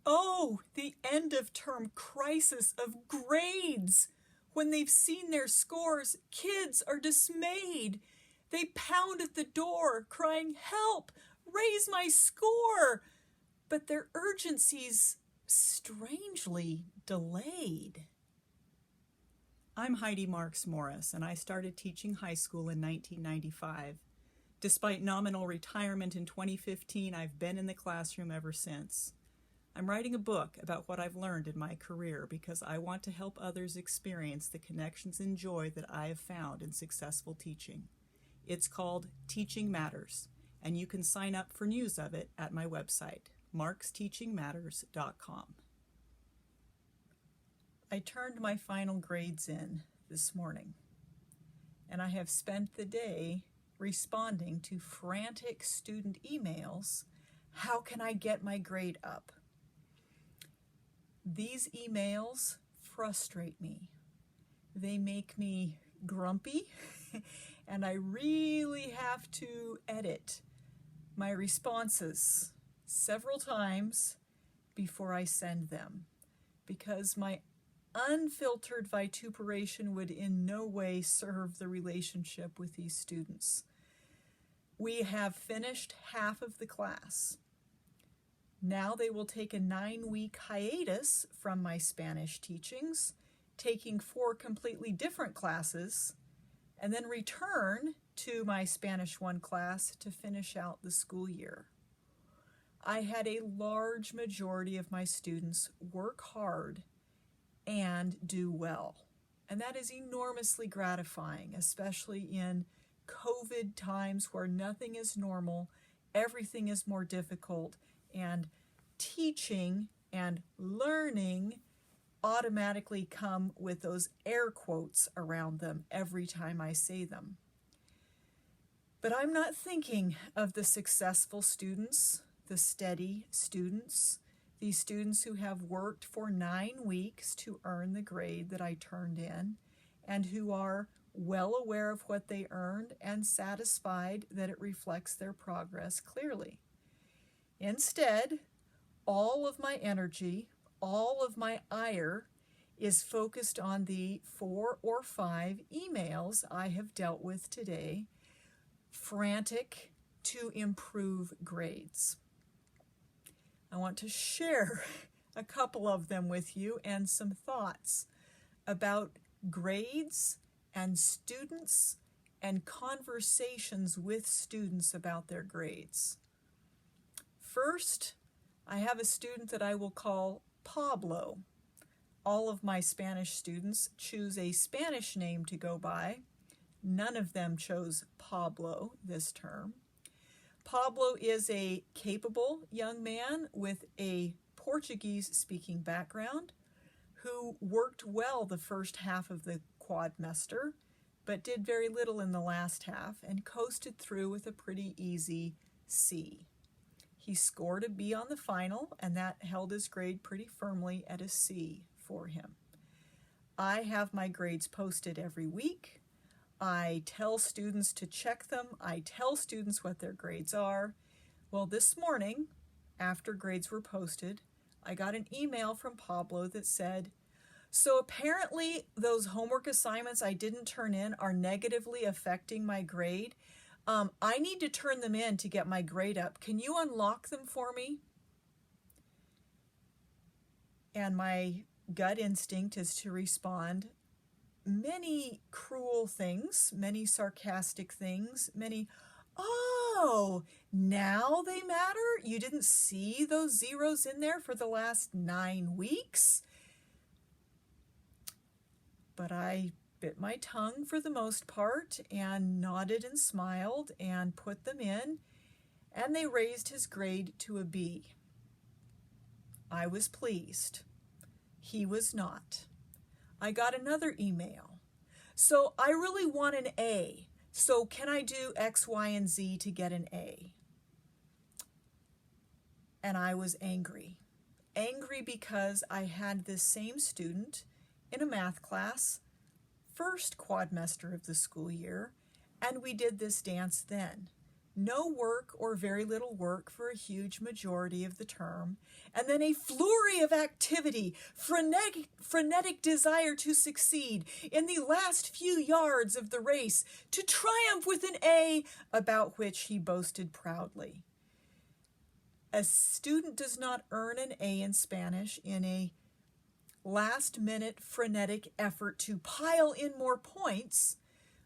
Oh, the end of term crisis of grades. When they've seen their scores, kids are dismayed. They pound at the door, crying, "Help! Raise my score!" But their urgency's strangely delayed. I'm Heidi Marks Morris, and I started teaching high school in 1995. Despite nominal retirement in 2015, I've been in the classroom ever since. I'm writing a book about what I've learned in my career because I want to help others experience the connections and joy that I have found in successful teaching. It's called Teaching Matters, and you can sign up for news of it at my website, marksteachingmatters.com. I turned my final grades in this morning, and I have spent the day responding to frantic student emails. How can I get my grade up? These emails frustrate me. They make me grumpy, and I really have to edit my responses several times before I send them, because my unfiltered vituperation would in no way serve the relationship with these students. We have finished half of the class. Now they will take a 9-week hiatus from my Spanish teachings, taking 4 completely different classes, and then return to my Spanish 1 class to finish out the school year. I had a large majority of my students work hard and do well, and that is enormously gratifying, especially in COVID times where nothing is normal, everything is more difficult, and teaching and learning automatically come with those air quotes around them every time I say them. But I'm not thinking of the successful students, the steady students, these students who have worked for 9 weeks to earn the grade that I turned in, and who are well aware of what they earned and satisfied that it reflects their progress clearly. Instead, all of my energy, all of my ire is focused on the 4 or 5 emails I have dealt with today, frantic to improve grades. I want to share a couple of them with you and some thoughts about grades and students and conversations with students about their grades. First, I have a student that I will call Pablo. All of my Spanish students choose a Spanish name to go by. None of them chose Pablo this term. Pablo is a capable young man with a Portuguese-speaking background who worked well the first half of the quadmester, but did very little in the last half and coasted through with a pretty easy C. He scored a B on the final, and that held his grade pretty firmly at a C for him. I have my grades posted every week. I tell students to check them. I tell students what their grades are. Well, this morning, after grades were posted, I got an email from Pablo that said, "So apparently those homework assignments I didn't turn in are negatively affecting my grade. I need to turn them in to get my grade up. Can you unlock them for me?" And my gut instinct is to respond, many cruel things, many sarcastic things, many, "Oh, now they matter? You didn't see those zeros in there for the last 9 weeks?" But I bit my tongue for the most part and nodded and smiled and put them in, and they raised his grade to a B. I was pleased. He was not. I got another email. "So I really want an A. So can I do X, Y, and Z to get an A?" And I was angry. Angry because I had this same student in a math class, first quadmester of the school year, and we did this dance then. no work or very little work for a huge majority of the term, and then a flurry of activity, frenetic desire to succeed in the last few yards of the race, to triumph with an A, about which he boasted proudly. A student does not earn an A in Spanish in a last-minute frenetic effort to pile in more points.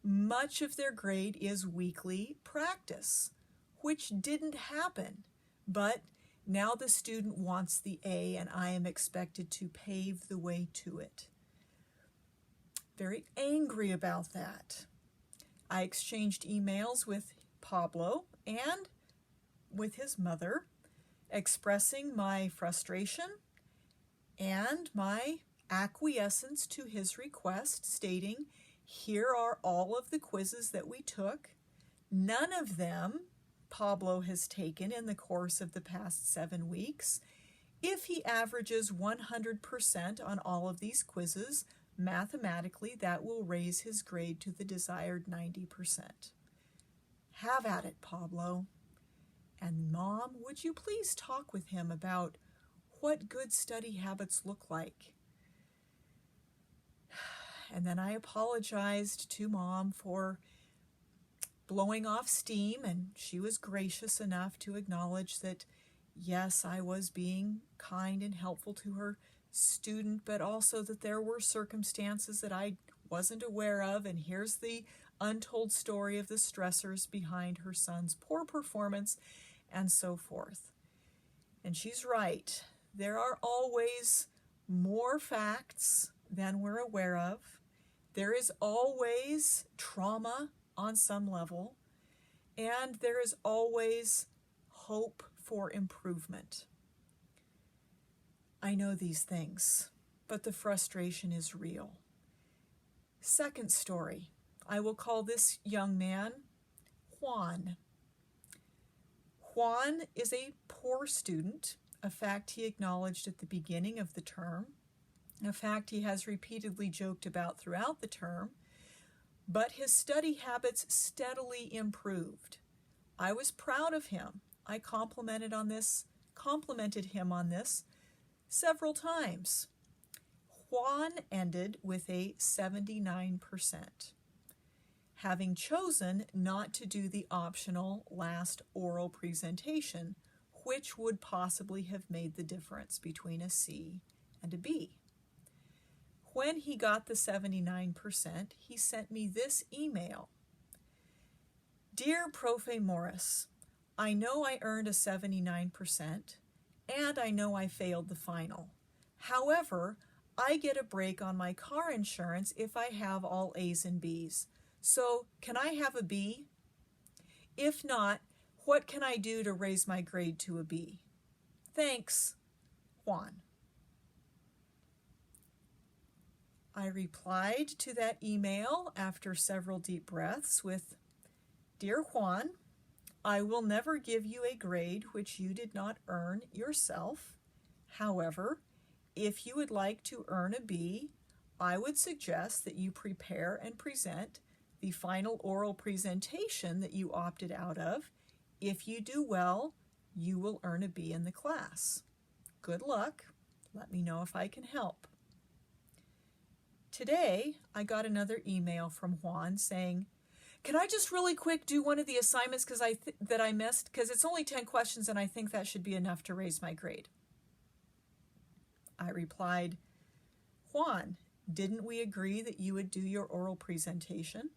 Much of their grade is weekly practice, which didn't happen, but now the student wants the A, and I am expected to pave the way to it. Very angry about that. I exchanged emails with Pablo and with his mother, expressing my frustration and my acquiescence to his request, stating, here are all of the quizzes that we took. None of them Pablo has taken in the course of the past 7 weeks. If he averages 100% on all of these quizzes, mathematically that will raise his grade to the desired 90%. Have at it, Pablo. And Mom, would you please talk with him about what good study habits look like? And then I apologized to Mom for blowing off steam, and she was gracious enough to acknowledge that, yes, I was being kind and helpful to her student, but also that there were circumstances that I wasn't aware of, and here's the untold story of the stressors behind her son's poor performance, and so forth. And she's right. There are always more facts than we're aware of. There is always trauma on some level, and there is always hope for improvement. I know these things, but the frustration is real. Second story. I will call this young man Juan. Juan is a poor student, a fact he acknowledged at the beginning of the term, a fact he has repeatedly joked about throughout the term, but his study habits steadily improved. I was proud of him. I complimented him on this several times. Juan ended with a 79%, having chosen not to do the optional last oral presentation, which would possibly have made the difference between a C and a B. When he got the 79%, he sent me this email. Dear Profe Morris, I know I earned a 79%, and I know I failed the final. However, I get a break on my car insurance if I have all A's and B's. So, can I have a B? If not, what can I do to raise my grade to a B? Thanks, Juan. I replied to that email after several deep breaths with, Dear Juan, I will never give you a grade which you did not earn yourself. However, if you would like to earn a B, I would suggest that you prepare and present the final oral presentation that you opted out of. If you do well, you will earn a B in the class. Good luck. Let me know if I can help. Today, I got another email from Juan saying, can I just really quick do one of the assignments that I missed? Because it's only 10 questions and I think that should be enough to raise my grade. I replied, Juan, didn't we agree that you would do your oral presentation?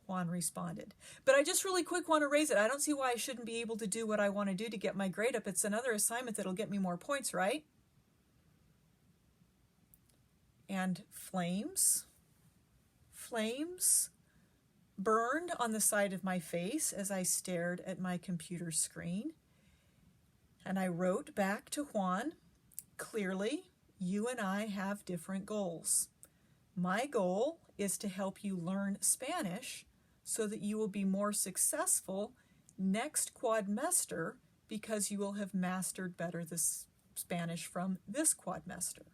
Juan responded, but I just really quick want to raise it. I don't see why I shouldn't be able to do what I want to do to get my grade up. It's another assignment that'll get me more points, right? And flames burned on the side of my face as I stared at my computer screen. And I wrote back to Juan, clearly, you and I have different goals. My goal is to help you learn Spanish so that you will be more successful next quadmester because you will have mastered better the Spanish from this quadmester.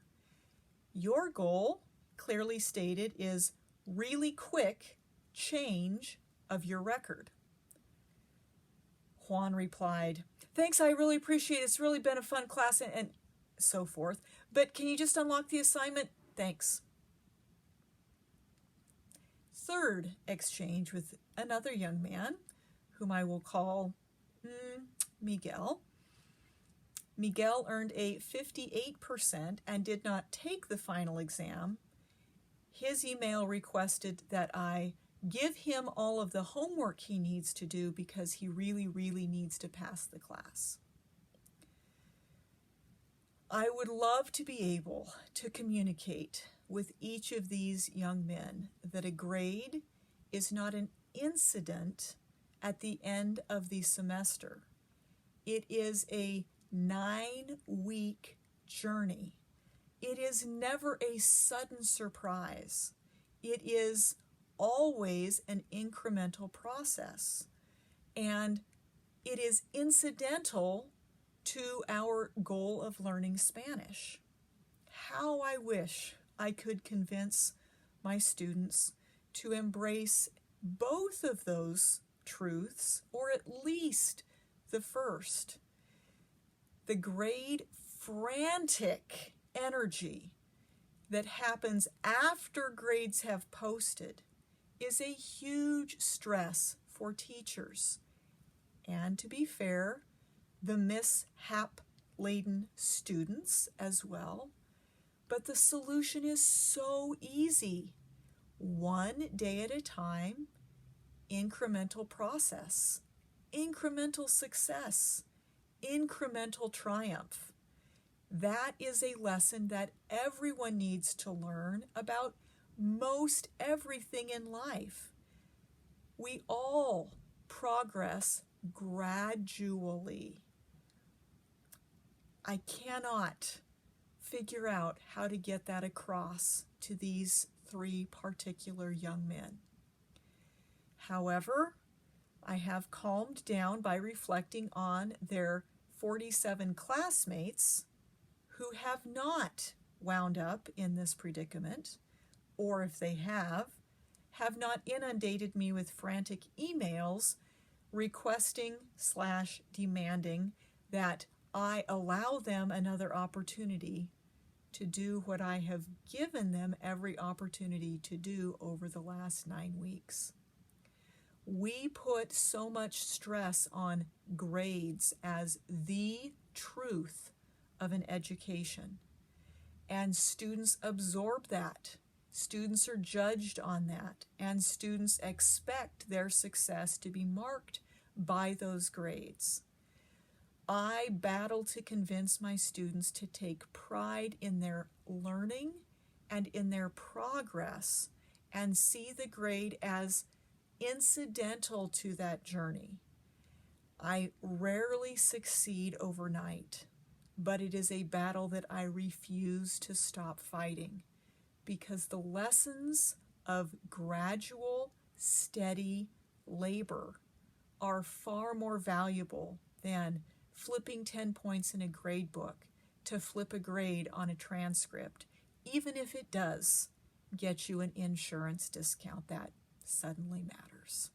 Your goal, clearly stated, is really quick change of your record. Juan replied, "Thanks, I really appreciate it. It's really been a fun class," and so forth. "But can you just unlock the assignment? Thanks." Third exchange with another young man, whom I will call Miguel. Miguel earned a 58% and did not take the final exam. His email requested that I give him all of the homework he needs to do because he really, really needs to pass the class. I would love to be able to communicate with each of these young men that a grade is not an incident at the end of the semester. It is a 9-week journey. It is never a sudden surprise. It is always an incremental process. And it is incidental to our goal of learning Spanish. How I wish I could convince my students to embrace both of those truths, or at least the first. The grade frantic energy that happens after grades have posted is a huge stress for teachers. And to be fair, the mishap-laden students as well. But the solution is so easy. One day at a time, incremental process, incremental success, incremental triumph. That is a lesson that everyone needs to learn about most everything in life. We all progress gradually. I cannot figure out how to get that across to these three particular young men. However, I have calmed down by reflecting on their 47 classmates who have not wound up in this predicament, or if they have not inundated me with frantic emails requesting/demanding that I allow them another opportunity to do what I have given them every opportunity to do over the last 9 weeks. We put so much stress on grades as the truth of an education, and students absorb that. Students are judged on that, and students expect their success to be marked by those grades. I battle to convince my students to take pride in their learning and in their progress and see the grade as incidental to that journey. I rarely succeed overnight, but it is a battle that I refuse to stop fighting, because the lessons of gradual, steady labor are far more valuable than flipping 10 points in a grade book to flip a grade on a transcript, even if it does get you an insurance discount. That suddenly matters.